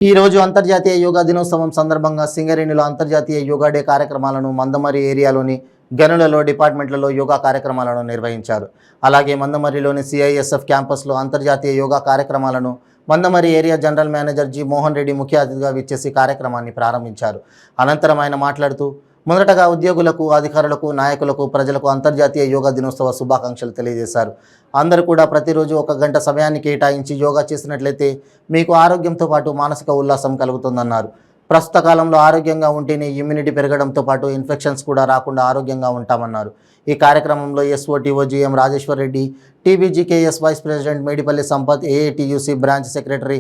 ఈ రోజు అంతర్జాతీయ యోగా దినోత్సవం సందర్భంగా సింగరేణిలో అంతర్జాతీయ యోగా డే కార్యక్రమాలను మందమర్రి ఏరియాలోని గనులలో డిపార్ట్మెంట్లలో యోగా కార్యక్రమాలను నిర్వహించారు. అలాగే మందమర్రిలోని సిఐఎస్ఎఫ్ క్యాంపస్లో అంతర్జాతీయ యోగా కార్యక్రమాలను Mandamarri area general manager G Mohan Reddy ముఖ్య అతిథిగా విచ్చేసి కార్యక్రమాన్ని ప్రారంభించారు. అనంతరం ఆయన మాట్లాడుతూ మొదటగా ఉద్యోగులకు, అధికారులకు, నాయకులకు, ప్రజలకు అంతర్జాతీయ యోగా దినోత్సవ శుభాకాంక్షలు తెలియజేశారు. అందరూ కూడా ప్రతిరోజు 1 గంట సమయాన్ని కేటాయించి యోగా చేసినట్లయితే మీకు ఆరోగ్యంతో పాటు మానసిక ఉల్లాసం కలుగుతుందన్నారు. ప్రస్తుత కాలంలో ఆరోగ్యంగా ఉంటేనే ఇమ్యూనిటీ పెరగడంతో పాటు ఇన్ఫెక్షన్స్ కూడా రాకుండా ఆరోగ్యంగా ఉంటామన్నారు. ఈ కార్యక్రమంలో SOTO GM Rajeshwar Reddy, TBGKS vice president Medipalli Sampath, AITUC branch secretary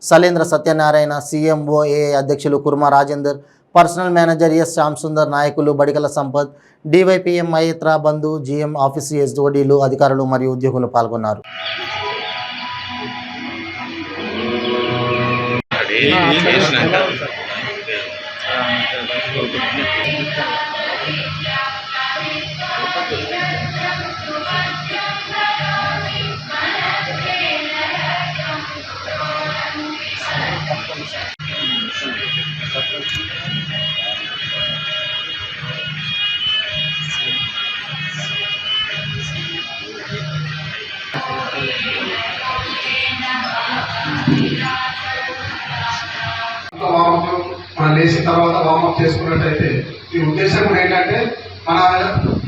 Salendra Satyanarayana, CMOA అధ్యక్షులు Kurma Rajender, personnel manager S Shyam Sundar, నాయకులు Badikala Sampath, DYPM Maitra Bandhu, GM office ఎస్ఓడీలు, అధికారులు మరియు ఉద్యోగులు పాల్గొన్నారు. మనం లేచిన తర్వాత వార్మప్ చేసుకున్నట్టయితే ఈ ఉద్దేశం కూడా ఏంటంటే మన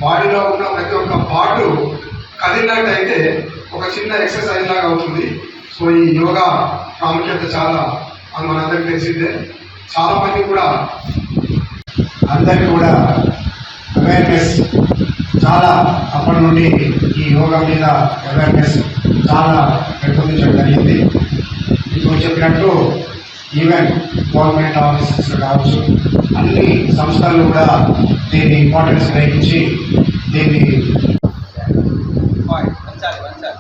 బాడీలో ఉన్న ప్రతి ఒక్క పార్ట్ కదిలినట్టయితే ఒక చిన్న ఎక్సర్సైజ్ లాగా అవుతుంది. సో ఈ యోగా ప్రాముఖ్యత చాలా అది మనందరికీ తెలిసిందే. చాలా మంది కూడా అందరికీ కూడా అవేర్నెస్ చాలా అప్పటి నుండి ఈ యోగా మీద అవేర్నెస్ చాలా పెంపొందించడం జరిగింది. ఇప్పుడు చెప్పినట్టు ఈవెన్ గవర్నమెంట్ ఆఫీసెస్ కావచ్చు, అన్ని సంస్థలు కూడా దీన్ని ఇంపార్టెన్స్ గ్రహించి దీన్ని 5, 6,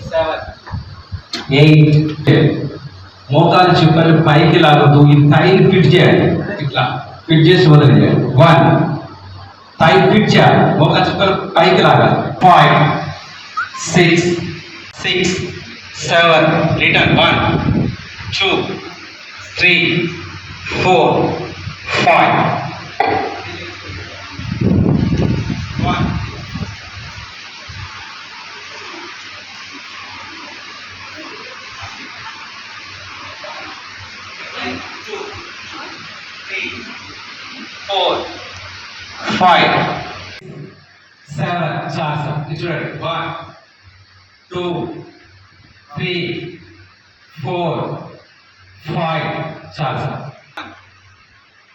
7, 8 మోకాలు చిప్పలు పైకి లాగుతూ ఈ థైని ఫిట్ చేయాలి. ఇట్లా ఫిట్ చేసి వదిలేయాలి. 1 థై ఫిట్ చేయాలి, మోకాలు చిప్పలు పైకి లాగాలి. 5, 6, 7 రిటర్న్ 1, 2, 3, 4, 5 1 2 3 4 5 7 चार చూడండి 1 2 3 4 5 चार